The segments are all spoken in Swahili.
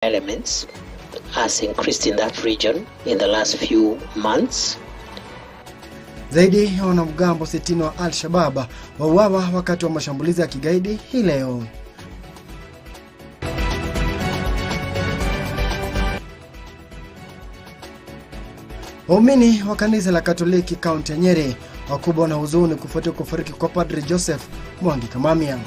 elements has increased in that region in the last few months. Zaidi ya wanamgambo 60 wa Al-Shabaab wauawa wakati wa mashambulizi ya kigaidi hii leo. Waumini wa kanisa la Katoliki kaunti ya Nyeri wakubwa na huzuni kufuatia kufariki kwa Padre Joseph Mwangi Kamamia.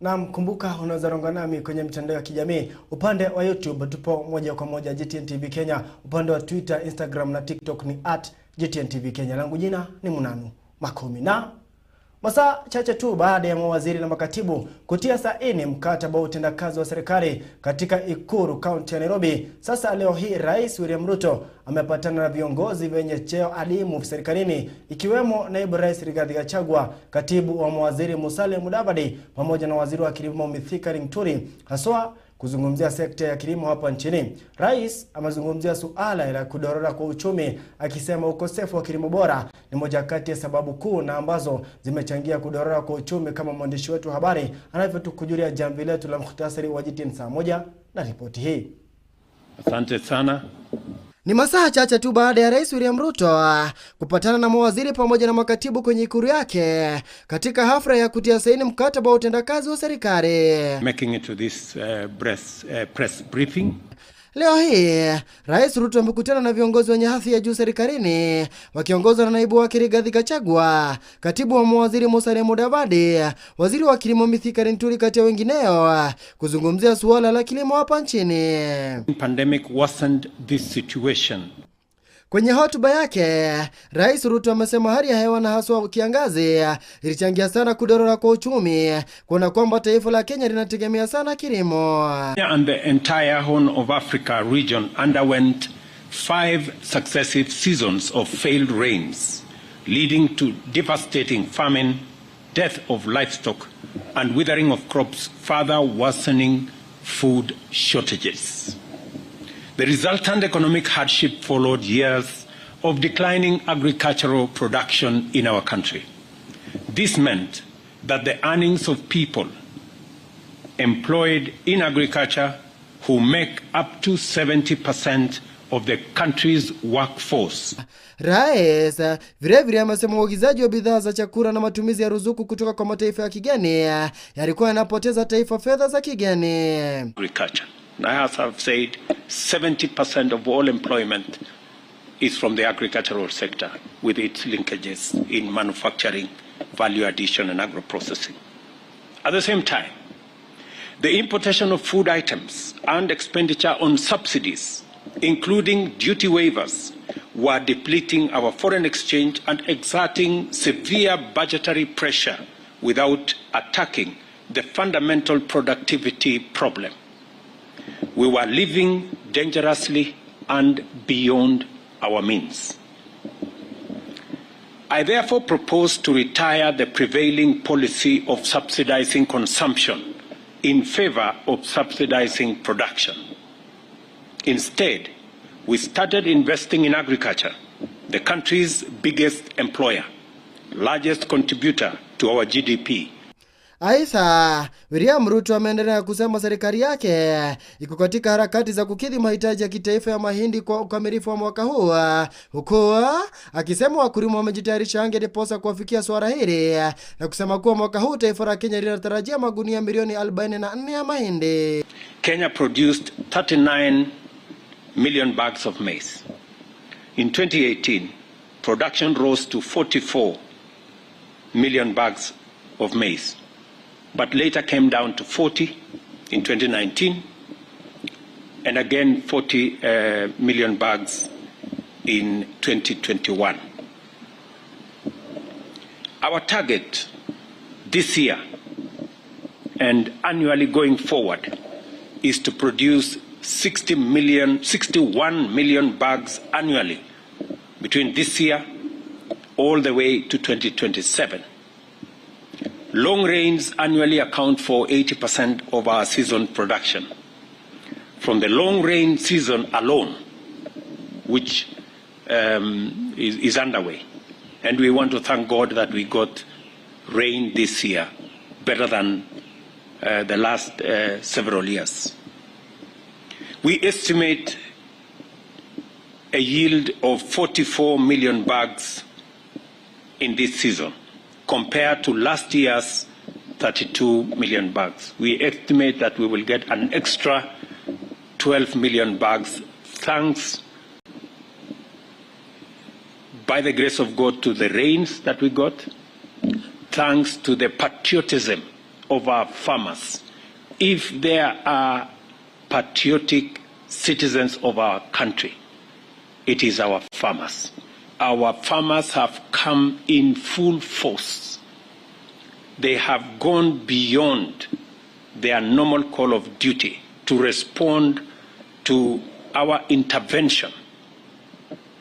Na mkumbuka unaweza ungana nami kwenye mitandao ya kijamii. Upande wa YouTube tupo moja kwa moja Gtn TV Kenya. Upande wa Twitter, Instagram na TikTok ni @Gtn TV Kenya. Langu jina ni Munanu Makomi. Na masaa chache tu baada ya mawaziri na makatibu kutia saini mkataba wa utendakazi wa serikali katika Ikuru kaunti ya Nairobi, sasa leo hii Rais William Ruto amepatana na viongozi wenye cheo adimu serikalini ikiwemo naibu rais Rigathi Gachagua, katibu wa mawaziri Musalia Mudavadi pamoja na waziri wa kilimo Mithika Linturi, haswa kuzungumzia sekta ya kilimo hapa nchini. Rais amezungumzia suala la kudorora kwa uchumi, akisema ukosefu wa kilimo bora ni moja kati ya sababu kuu na ambazo zimechangia kudorora kwa uchumi, kama mwandishi wetu habari anavyotukujulia jambo letu la muhtasari wa Gtn Saa Moja na ripoti hii. Asante sana. Ni masaa chache tu baada ya Rais William Ruto kupatana na mawaziri pamoja na makatibu kwenye ikuru yake katika hafla ya kutia saini mkataba wa utendakazi wa serikali. Making it to this press briefing. Leo hii Rais Ruto amekutana na viongozi wenye hadhi ya juu serikalini wakiongozwa na naibu wake Rigathi Gachagua, katibu wa mawaziri Musalia Mudavadi, waziri wa kilimo Mithika Linturi kati ya wengineo, kuzungumzia suala la kilimo hapa nchini. Pandemic worsened this situation. Kwenye hotuba yake, Rais Ruto amesema hali ya hewa na haswa kiangazi ilichangia sana kudorora kwa uchumi, kuona kwamba taifa la Kenya linategemea sana kilimo. And the entire Horn of Africa region underwent 5 successive seasons of failed rains, leading to devastating famine, death of livestock, and withering of crops, further worsening food shortages. The resultant economic hardship followed years of declining agricultural production in our country. This meant that the earnings of people employed in agriculture, who make up to 70% of the country's workforce. Rais vilevile amesema uagizaji wa bidhaa za chakula na matumizi ya ruzuku kutoka kwa mataifa ya kigeni yalikuwa yanapoteza taifa fedha za kigeni. Agriculture. As I've said, 70% of all employment is from the agricultural sector, with its linkages in manufacturing, value addition, and agro-processing. At the same time, the importation of food items and expenditure on subsidies, including duty waivers, were depleting our foreign exchange and exerting severe budgetary pressure without attacking the fundamental productivity problem. We were living dangerously and beyond our means. I therefore propose to retire the prevailing policy of subsidizing consumption in favor of subsidizing production. Instead, we started investing in agriculture, the country's biggest employer, largest contributor to our GDP. Aidha, William Ruto ameendelea kusema serikali yake iko katika harakati za kukidhi mahitaji ya kitaifa ya mahindi kwa ukamilifu wa mwaka huu, huku akisema wakulima wamejitayarisha angeliposa kuwafikia swala hili, na kusema kuwa mwaka huu taifa la Kenya linatarajia magunia milioni 44 ya mahindi. Kenya produced 39 million bags of maize. In 2018, production rose to 44 million bags of maize, but later came down to 40 in 2019, and again 40 million bags in 2021. Our target this year and annually going forward is to produce 61 million bags annually between this year all the way to 2027. Long rains annually account for 80% of our season production. From the long rain season alone, which is underway, and we want to thank God that we got rain this year better than the last several years. We estimate a yield of 44 million bags in this season, compared to last year's 32 million bags. We estimate that we will get an extra 12 million bags, thanks, by the grace of God, to the rains that we got, thanks to the patriotism of our farmers. If there are patriotic citizens of our country, it is our farmers. Our farmers have come in full force. They have gone beyond their normal call of duty to respond to our intervention,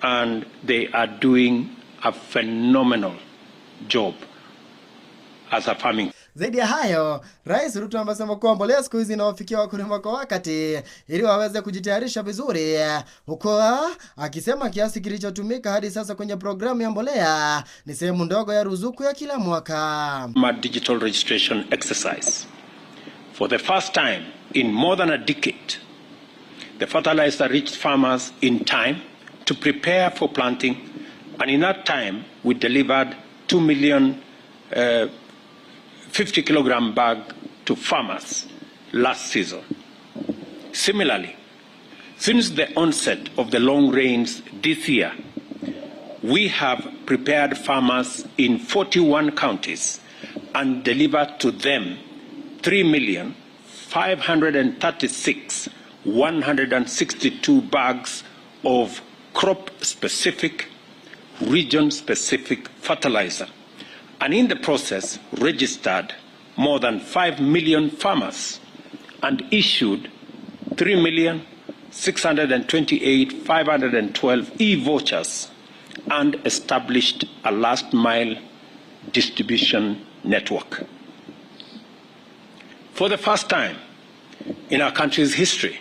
and they are doing a phenomenal job as a farming. Zaidi ya hayo, Rais Ruto amesema kuwa mbolea siku hizi inawafikia wakulima kwa wakati ili waweze kujitayarisha vizuri, huku akisema kiasi kilichotumika hadi sasa kwenye programu ya mbolea ni sehemu ndogo ya ruzuku ya kila mwaka. Digital registration exercise. For the first time in more than a decade, the fertilizer reached farmers in time to prepare for planting, and in that time we delivered 2 million 50 kilogram bag to farmers last season. Similarly, since the onset of the long rains this year, we have prepared farmers in 41 counties and delivered to them 3,536,162 bags of crop-specific, region-specific fertilizer, and in the process registered more than 5 million farmers and issued 3,628,512 e-vouchers and established a last-mile distribution network. For the first time in our country's history,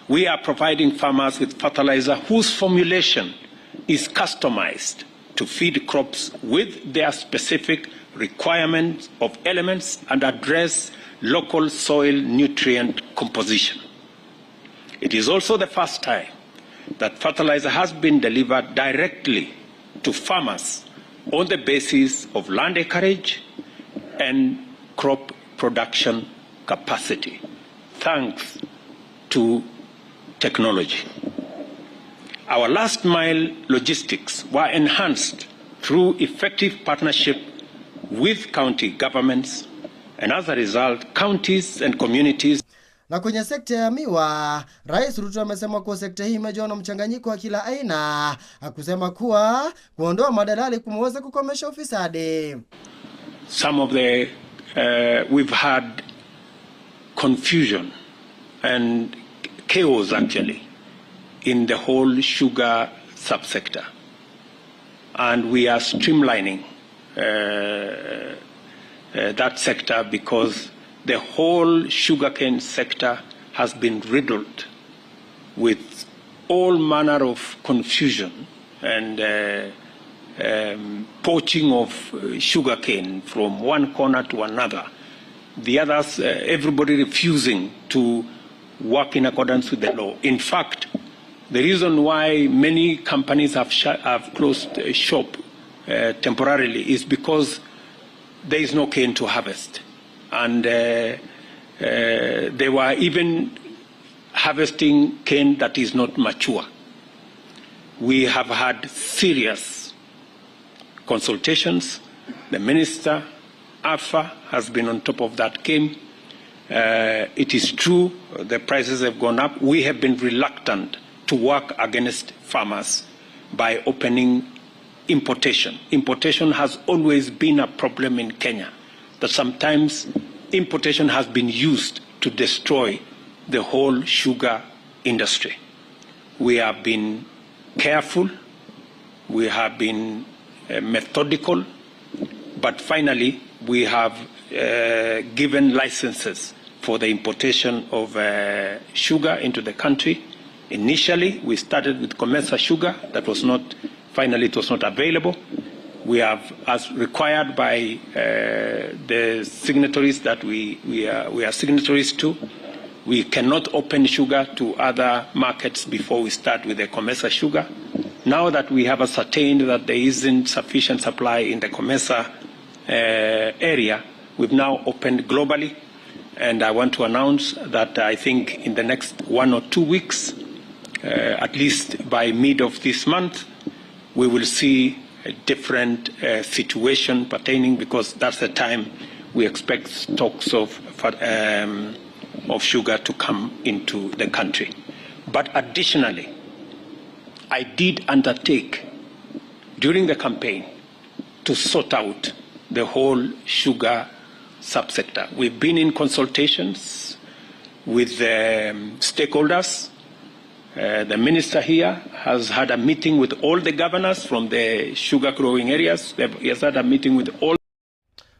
we are providing farmers with fertilizer whose formulation is customized to feed crops with their specific requirements of elements and address local soil nutrient composition. It is also the first time that fertilizer has been delivered directly to farmers on the basis of land acreage and crop production capacity, thanks to technology. Our last mile logistics were enhanced through effective partnership with county governments, and as a result, counties and communities. Na kwenye sekta ya miwa, Rais Ruto amesema kuwa sekta hii imejaa na mchanganyiko wa kila aina, akusema kuwa kuondoa madalali kumeweza kukomesha ufisadi. Some of the we've had confusion and chaos actually in the whole sugar subsector, and we are streamlining that sector because the whole sugarcane sector has been riddled with all manner of confusion and poaching of sugarcane from one corner to another. The others, everybody refusing to work in accordance with the law. In fact, the reason why many companies have closed shop temporarily is because there is no cane to harvest. And they were even harvesting cane that is not mature. We have had serious consultations. The minister, AFA, has been on top of that game. It is true, the prices have gone up. We have been reluctant to work against farmers by opening importation. Importation has always been a problem in Kenya, that sometimes importation has been used to destroy the whole sugar industry. We have been careful, we have been methodical, but finally we have given licenses for the importation of sugar into the country. Initially, we started with Comesa sugar that was not, finally it was not available. We have, as required by the signatories that we are signatories to, we cannot open sugar to other markets before we start with the COMESA sugar. Now that we have ascertained that there isn't sufficient supply in the COMESA area, we've now opened globally. And I want to announce that I think in the next 1 or 2 weeks, at least by mid of this month, we will see a different situation pertaining, because that's the time we expect stocks of sugar to come into the country. But additionally, I did undertake during the campaign to sort out the whole sugar subsector. We've been in consultations with the stakeholders. The minister here has had a meeting with all the governors from the sugar growing areas. He has had a meeting with all.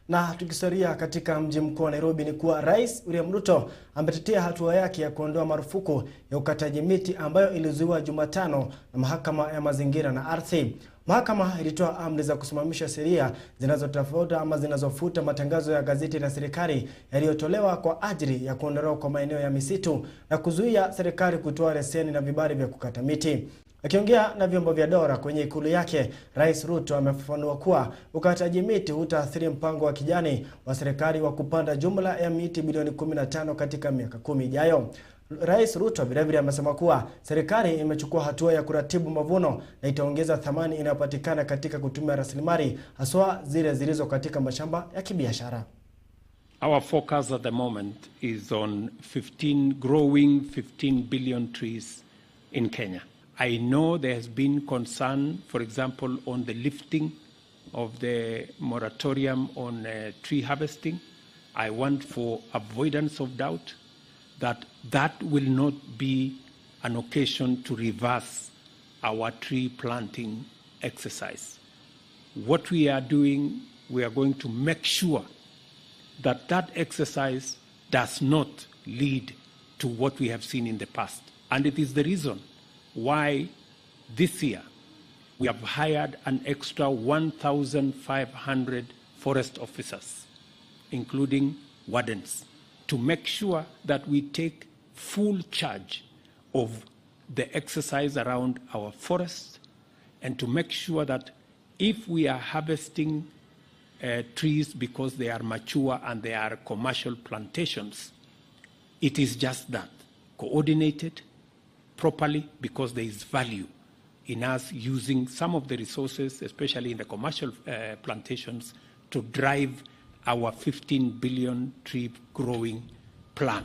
Na tukisalia katika mji mkuu wa Nairobi ni kuwa Rais William Ruto ametetea hatua yake ya kuondoa marufuku ya ukataji miti ambayo ilizuiwa Jumatano na mahakama ya mazingira na ardhi. Mahakama ilitoa amri za kusimamisha sheria zinazotafuta ama zinazofuta matangazo ya gazeti la serikali yaliyotolewa kwa ajili ya kuondolewa kwa maeneo ya misitu na kuzuia serikali kutoa leseni na vibali vya kukata miti. Akiongea na vyombo vya dola kwenye ikulu yake, Rais Ruto amefafanua kuwa ukataji miti hutaathiri mpango wa kijani wa serikali wa kupanda jumla ya miti bilioni 15 katika miaka 10 ijayo. Rais Ruto vilevile amesema kuwa serikali imechukua hatua ya kuratibu mavuno na itaongeza thamani inayopatikana katika kutumia rasilimali haswa zile zilizo katika mashamba ya kibiashara. Our focus at the moment is on growing 15 billion trees in Kenya. I know there has been concern, for example, on the lifting of the moratorium on tree harvesting. I want, for avoidance of doubt, that will not be an occasion to reverse our tree planting exercise. What we are doing, we are going to make sure that that exercise does not lead to what we have seen in the past. And it is the reason why this year we have hired an extra 1,500 forest officers, including wardens, to make sure that we take full charge of the exercise around our forests, and to make sure that if we are harvesting trees because they are mature and they are commercial plantations, it is just that, coordinated properly, because there is value in us using some of the resources, especially in the commercial plantations, to drive our 15 billion tree growing plan.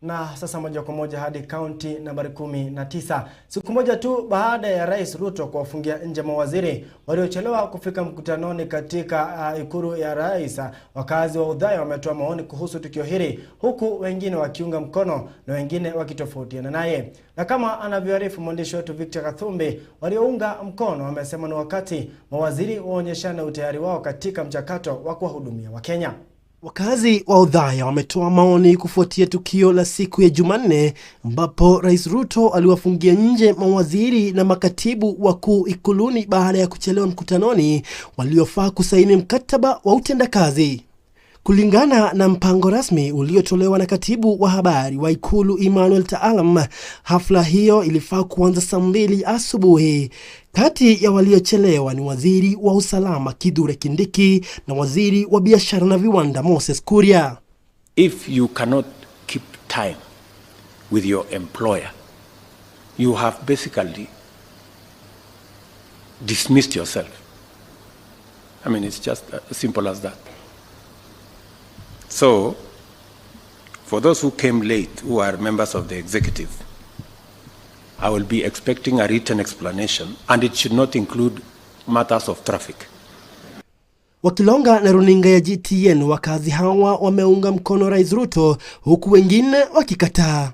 Na sasa moja kwa moja hadi kaunti nambari 19. Siku moja tu baada ya Rais Ruto kuwafungia nje mawaziri waliochelewa kufika mkutanoni katika ikulu ya rais, wakazi wa Udhaya wametoa maoni kuhusu tukio hili, huku wengine wakiunga mkono na wengine wakitofautiana naye. Na kama anavyoarifu mwandishi wetu Victor Kathumbi, waliounga mkono wamesema ni wakati mawaziri waonyeshane utayari wao katika mchakato wa kuwahudumia Wakenya. Wakazi wa Udhaya wametoa maoni kufuatia tukio la siku ya Jumanne ambapo Rais Ruto aliwafungia nje mawaziri na makatibu wakuu ikuluni baada ya kuchelewa mkutanoni waliofaa kusaini mkataba wa utendakazi. Kulingana na mpango rasmi uliotolewa na katibu wa habari wa ikulu Emmanuel Taalam, hafla hiyo ilifaa kuanza saa 2 asubuhi. Kati ya waliochelewa ni waziri wa usalama Kithure Kindiki na waziri wa biashara na viwanda Moses Kuria. If you cannot keep time with your employer, you have basically dismissed yourself. I mean, it's just as simple as that. So, for those who came late, who are members of the executive, I will be expecting a written explanation, and it should not include matters of traffic. Wakilonga na runinga ya GTN, wakazi hawa wameunga mkono Rais Ruto huku wengine wakikataa.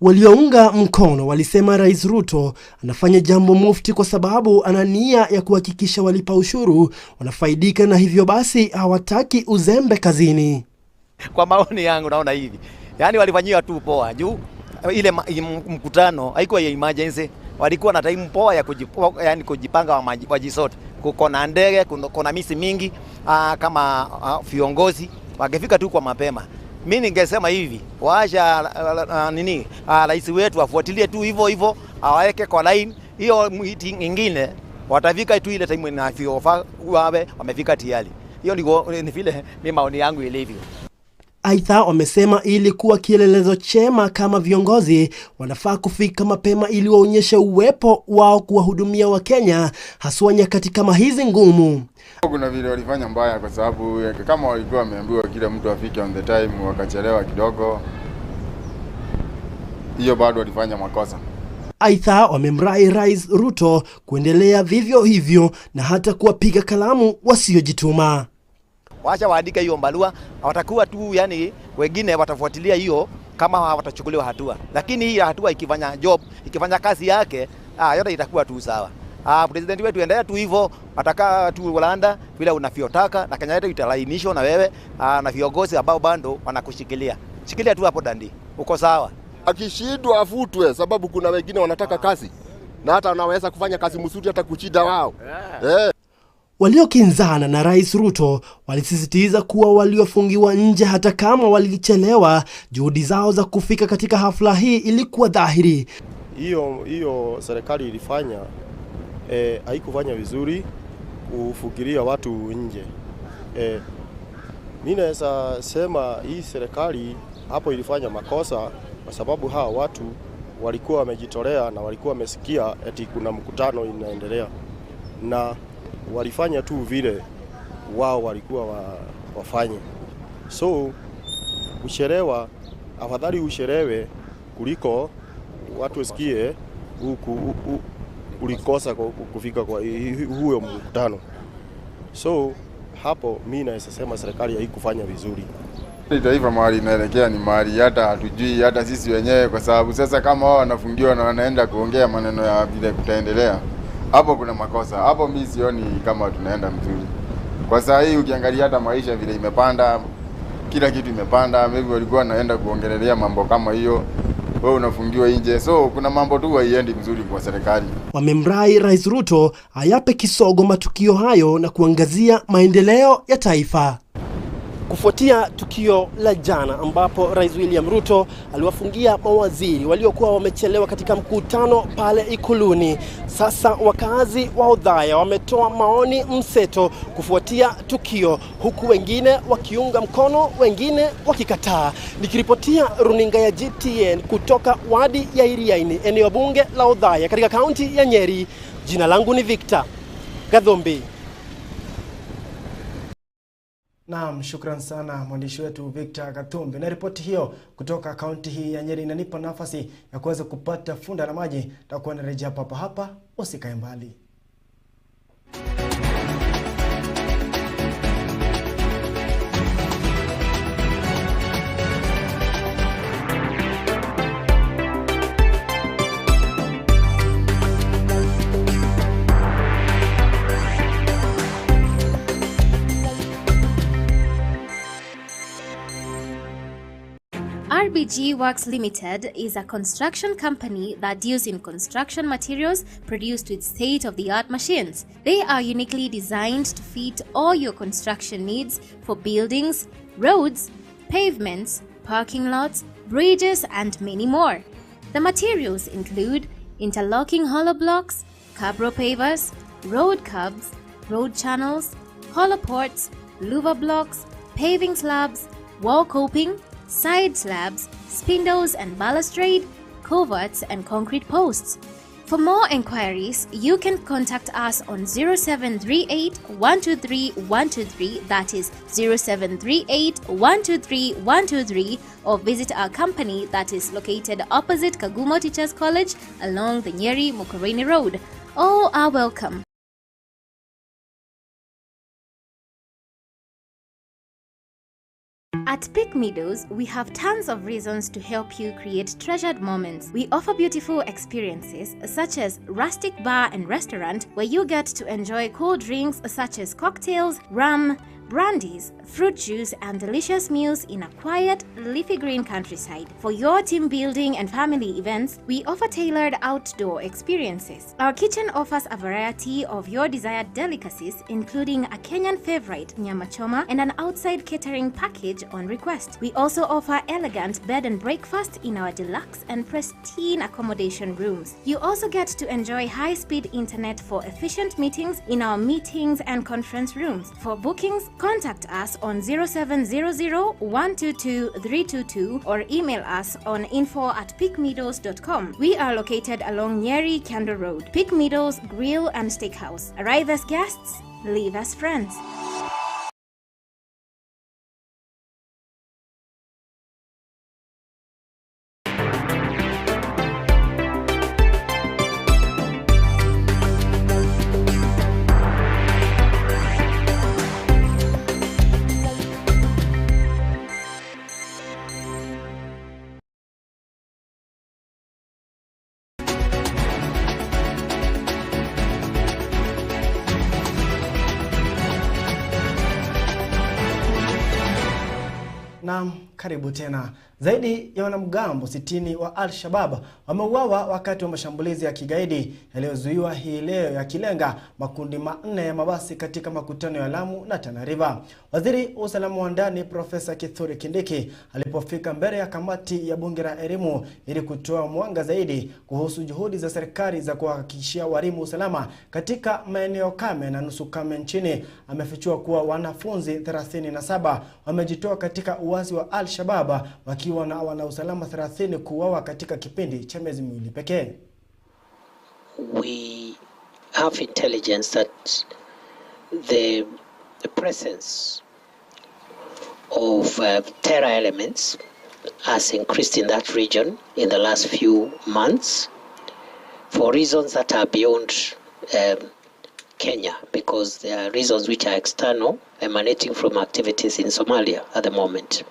Waliounga mkono walisema Rais Ruto anafanya jambo mufti kwa sababu ana nia ya kuhakikisha walipa ushuru wanafaidika, na hivyo basi hawataki uzembe kazini. Kwa maoni yangu naona hivi, yani walifanyia tu poa juu ile mkutano haikuwa ya emergency, walikuwa na time poa ya kujipanga wajisote. Kuko na ndege, kuna misi mingi kama viongozi wakifika tu kwa mapema. Mimi ningesema hivi, waacha rais wetu afuatilie tu hivyo aweke kwa line. Hiyo meeting nyingine watafika tu ile time na fiofa wawe wamefika tayari. Hiyo ni vile ni maoni yangu ilivyo. Aidha, wamesema ili kuwa kielelezo chema kama viongozi wanafaa kufika mapema ili waonyeshe uwepo wao kuwahudumia Wakenya haswa nyakati kama hizi ngumu. Kuna vile walifanya mbaya kwa sababu kama walikuwa wameambiwa kila mtu afike on the time wakachelewa kidogo, hiyo bado walifanya makosa. Aidha, wamemrai Rais Ruto kuendelea vivyo hivyo na hata kuwapiga kalamu wasiojituma. Wacha waandike hiyo barua, watakuwa tu wengine watafuatilia hiyo kama watachukuliwa hatua. Lakini hii hatua ikifanya kazi yake, yote itakuwa tu sawa. President wetu endelea tu hivyo, atakaa tu Ulanda vile unavyotaka na Kenya yetu italainishwa na wewe na viongozi ambao bado wanakushikilia. Shikilia tu hapo Dandi. Uko sawa. Akishindwa afutwe sababu kuna wengine wanataka kazi. Na hata wanaweza kufanya kazi mzuri hata kuchida wao. Waliokinzana na Rais Ruto walisisitiza kuwa waliofungiwa nje hata kama juhudi zao za kufika katika hafla hii ilikuwa dhahiri. Hiyo serikali ilifanya haikufanya vizuri kufikiria watu nje. Mimi naweza sema hii serikali hapo ilifanya makosa kwa sababu hawa watu walikuwa wamejitolea na walikuwa wamesikia eti kuna mkutano inaendelea na walifanya tu vile wao walikuwa wafanye. So ushelewa, afadhali ushelewe kuliko watu wasikie ulikosa kufika kwa huyo mkutano. So hapo mimi naweza sema serikali haikufanya vizuri. Taifa mahali inaelekea ni mahali hata hatujui hata sisi wenyewe, kwa sababu sasa kama wao wanafungiwa na wanaenda kuongea maneno ya vile kutaendelea, hapo kuna makosa. Hapo mimi sioni kama tunaenda mzuri. Kwa saa hii ukiangalia hata maisha vile imepanda, kila kitu imepanda, maybe walikuwa wanaenda kuongelelea mambo kama hiyo, wewe unafungiwa nje. So kuna mambo tu haiendi mzuri kwa serikali. Wamemrai Rais Ruto ayape kisogo matukio hayo na kuangazia maendeleo ya taifa. Kufuatia tukio la jana ambapo Rais William Ruto aliwafungia mawaziri waliokuwa wamechelewa katika mkutano pale Ikuluni, sasa wakazi wa Othaya wametoa maoni mseto kufuatia tukio, huku wengine wakiunga mkono, wengine wakikataa. Nikiripotia runinga ya GTN kutoka wadi ya Iriaini, eneo bunge la Othaya katika kaunti ya Nyeri, jina langu ni Victor Gathombi. Naam, shukran sana mwandishi wetu Victor Gathombi. Na ripoti hiyo kutoka kaunti hii ya Nyeri inanipa nafasi ya kuweza kupata funda na maji na kuwa narejea hapa, usikae mbali. RBG Works Limited is a construction company that deals in construction materials produced with state-of-the-art machines. They are uniquely designed to fit all your construction needs for buildings, roads, pavements, parking lots, bridges, and many more. The materials include interlocking hollow blocks, cabro pavers, road curbs, road channels, hollow ports, louver blocks, paving slabs, wall coping, side slabs, spindles and balustrade, coverts and concrete posts. For more enquiries, you can contact us on 0738 123 123, that is 0738 123 123, or visit our company that is located opposite Kagumo Teachers College along the Nyeri Mukureni Road. All are welcome. At Peak Meadows, we have tons of reasons to help you create treasured moments. We offer beautiful experiences such as rustic bar and restaurant where you get to enjoy cool drinks such as cocktails, rum, brandies, fruit juice, and delicious meals in a quiet, leafy green countryside. For your team building and family events, we offer tailored outdoor experiences. Our kitchen offers a variety of your desired delicacies, including a Kenyan favorite, nyama choma, and an outside catering package on request. We also offer elegant bed and breakfast in our deluxe and pristine accommodation rooms. You also get to enjoy high-speed internet for efficient meetings in our meetings and conference rooms. For bookings, contact us on 0700-122-322 or email us on info@peakmeadows.com. We are located along Nyeri Kando Road. Peak Meadows Grill and Steakhouse. Arrive as guests, leave as friends. Naam, karibu tena. Zaidi ya wanamgambo 60 wa Al-Shabaab wameuawa wakati wa mashambulizi ya kigaidi yaliyozuiwa hii leo yakilenga makundi manne ya mabasi katika makutano ya Lamu na Tana River. Waziri wa usalama wa ndani Profesa Kithure Kindiki alipofika mbele ya kamati ya bunge la elimu ili kutoa mwanga zaidi kuhusu juhudi za serikali za kuhakikishia walimu usalama katika maeneo kame na nusu kame nchini, amefichua kuwa wanafunzi 37 wamejitoa katika uasi wa Al-Shabaab wakiwa na wanausalama 30 kuuawa katika kipindi cha miezi miwili pekee. We have intelligence that the presence of terror elements has increased in that region in the last few months for reasons that are beyond Kenya, because there are reasons which are external, emanating from activities in Somalia at the moment.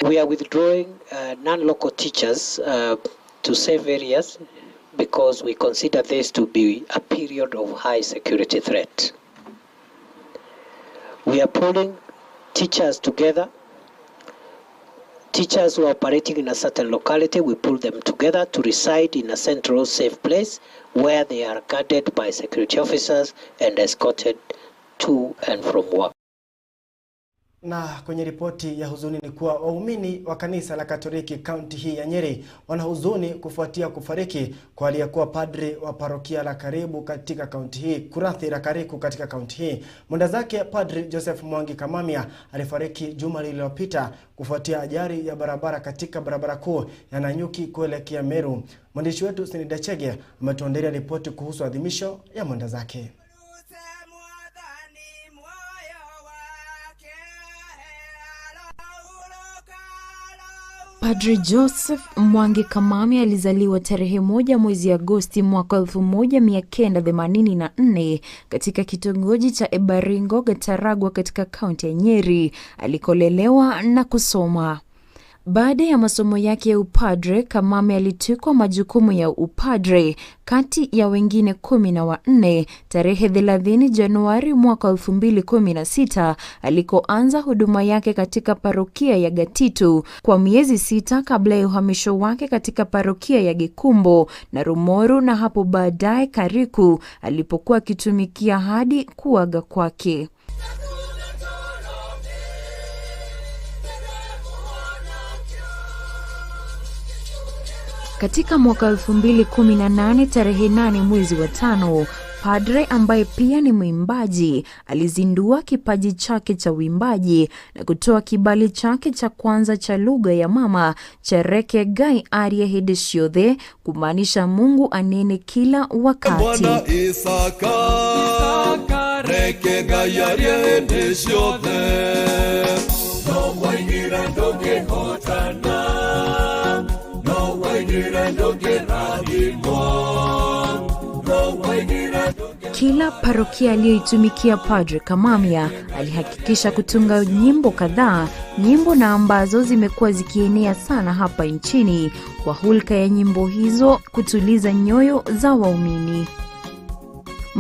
We are withdrawing non-local teachers to safe areas because we consider this to be a period of high security threat. We are pulling teachers together. Teachers who are operating in a certain locality, we pull them together to reside in a central safe place where they are guarded by security officers and escorted to and from work. Na kwenye ripoti ya huzuni ni kuwa waumini wa kanisa la Katoliki kaunti hii ya Nyeri wana huzuni kufuatia kufariki kwa aliyekuwa padri wa parokia la Karibu katika kaunti hii, Kurathi la Kariku katika kaunti hii. Mwenda zake Padri Joseph Mwangi Kamamia alifariki juma lililopita kufuatia ajali ya barabara katika barabara kuu ya Nanyuki kuelekea Meru. Mwandishi wetu Sinida Chege ametuandalia ripoti kuhusu adhimisho ya mwenda zake. Padri Joseph Mwangi Kamamia alizaliwa tarehe 1 mwezi Agosti mwaka 1984 katika kitongoji cha Ebaringo, Gataragwa katika kaunti ya Nyeri, alikolelewa na kusoma. Baada ya masomo yake ya upadre, Kamamia alitwikwa majukumu ya upadre kati ya wengine 14 tarehe 30 Januari mwaka 2016 alikoanza huduma yake katika parokia ya Gatitu kwa miezi 6 kabla ya uhamisho wake katika parokia ya Gikumbo na Rumoru, na hapo baadaye Kariku alipokuwa akitumikia hadi kuaga kwake. Katika mwaka 2018 tarehe 8 mwezi wa 5, padre ambaye pia ni mwimbaji alizindua kipaji chake cha uimbaji na kutoa kibali chake cha kwanza cha lugha ya mama cha Reke Gai Arie Hedeshiothe, kumaanisha Mungu anene kila wakati. Bwana Isaka Reke Gai Arie Hedeshiothe no waingira ndoge hotana. Kila parokia aliyoitumikia Padre Kamamia alihakikisha kutunga nyimbo kadhaa, nyimbo na ambazo zimekuwa zikienea sana hapa nchini kwa hulka ya nyimbo hizo kutuliza nyoyo za waumini.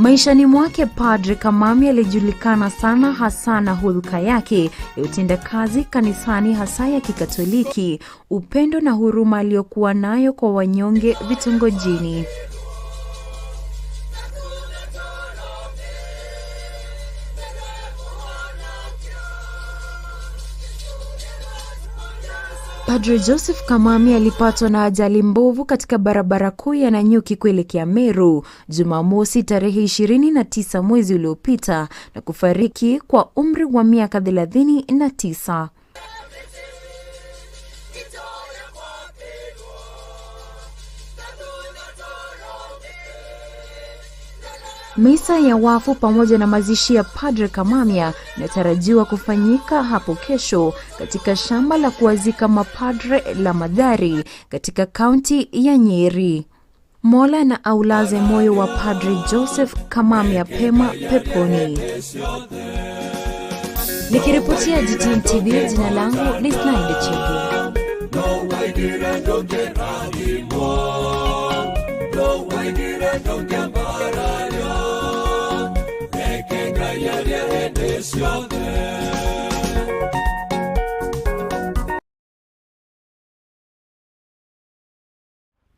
Maishani mwake Padre Kamami alijulikana sana hasa na hulka yake ya utendakazi kanisani hasa ya Kikatoliki, upendo na huruma aliyokuwa nayo kwa wanyonge vitongojini. Padre Joseph Kamami alipatwa na ajali mbovu katika barabara kuu ya Nanyuki kuelekea Meru Jumamosi tarehe 29 mwezi uliopita na kufariki kwa umri wa miaka 39. Misa ya wafu pamoja na mazishi ya Padre Kamamia inatarajiwa kufanyika hapo kesho katika shamba la kuwazika mapadre la Madhari katika kaunti ya Nyeri. Mola na aulaze moyo wa Padre Joseph Kamamia pema peponi. Nikiripotia Gtn TV, jina langu ni Snaide Chege.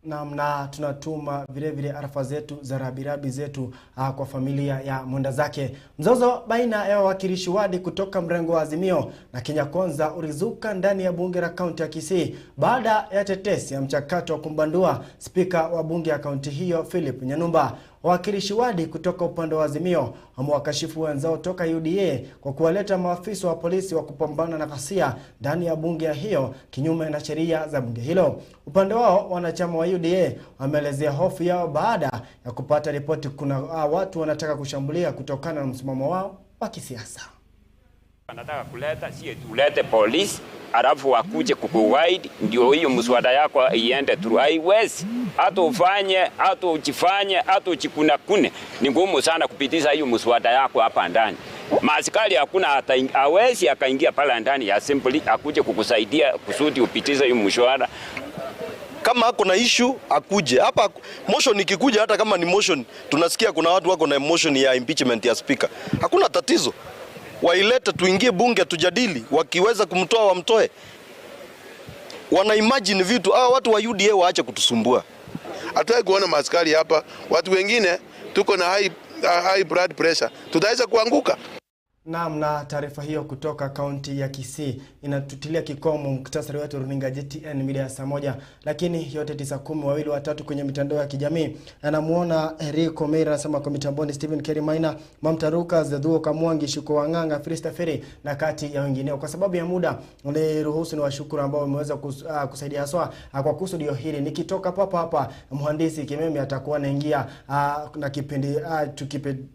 Na tunatuma vile arafa zetu za rabirabi zetu kwa familia ya mwenda zake. Mzozo baina ya wawakilishi wadi kutoka mrengo wa Azimio na Kenya Kwanza ulizuka ndani ya bunge la kaunti ya Kisii baada ya tetesi ya mchakato wa kumbandua spika wa bunge ya kaunti hiyo Philip Nyanumba. Wawakilishi wadi kutoka upande wa Azimio wamewakashifu wenzao toka UDA kwa kuwaleta maafisa wa polisi wa kupambana na ghasia ndani ya bunge hiyo kinyume na sheria za bunge hilo. Upande wao, wanachama wa UDA wameelezea hofu yao baada ya kupata ripoti kuna watu wanataka kushambulia kutokana na msimamo wao wa kisiasa. Wanataka kuleta tulete polisi alafu wakuje kukuwaidi ndio hiyo mswada yako iende through. Haiwezi. Hata ufanye, hata uchifanye, hata uchikunakune. Ni ngumu sana kupitisha hiyo mswada yako hapa ndani. Maaskari hakuna hata hawezi akaingia pale ndani ya assembly akuje kukusaidia kusudi upitishe hiyo mswada. Kama hako na issue akuje. Hapa motion ikikuja, hata kama ni motion, tunasikia kuna watu wako na motion ya impeachment ya speaker. Hakuna tatizo. Wailete tuingie bunge tujadili, wakiweza kumtoa wamtoe. Wana imagine vitu, watu wa UDA waache kutusumbua. Hataki kuona maaskari hapa, watu wengine tuko na high blood pressure, tutaweza kuanguka. Na taarifa hiyo kutoka kaunti ya Kisii inatutilia kikomo muktasari wetu runinga Gtn mida ya saa moja, lakini yote 9:10 wawili watatu kwenye mitandao ya kijamii. Anamuona Eriko Meira anasema kwa mitamboni Stephen Kerimaina, Mamtaruka, Zadhuo Kamwangi, Shuko Wanganga, Frista Ferry na kati ya wengineo. Kwa sababu ya muda, niruhusu ni washukuru ambao wameweza kusaidia haswa kwa kusudi hili. Nikitoka hapa mhandisi Kimemi atakuwa anaingia na kipindi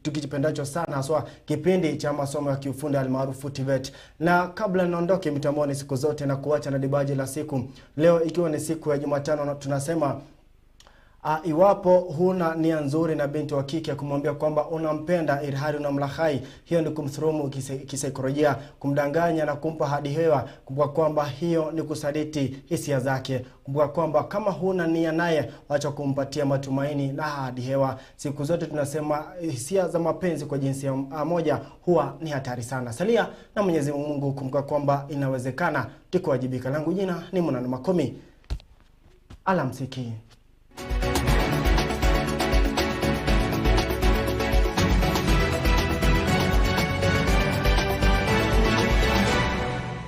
tukijipendacho sana haswa kipindi cha masomo ya kiufundi almaarufu TVET. Na kabla naondoke mitamboni siku zote na kuacha na dibaji la siku leo, ikiwa ni siku ya Jumatano, tunasema iwapo huna nia nzuri na binti wa kike kumwambia kwamba unampenda ilhali unamlahai, hiyo ni kumthulumu kisaikolojia, kumdanganya na kumpa hadi hewa. Kumbuka kwamba hiyo ni kusaliti hisia zake. Kumbuka kwamba kama huna nia naye, acha kumpatia matumaini na hadi hewa. Siku zote tunasema hisia za mapenzi kwa jinsia moja huwa ni hatari sana. Salia na Mwenyezi Mungu, kumbuka kwamba inawezekana, tukiwajibika. Langu jina ni Munanu Makomi. Alamsiki.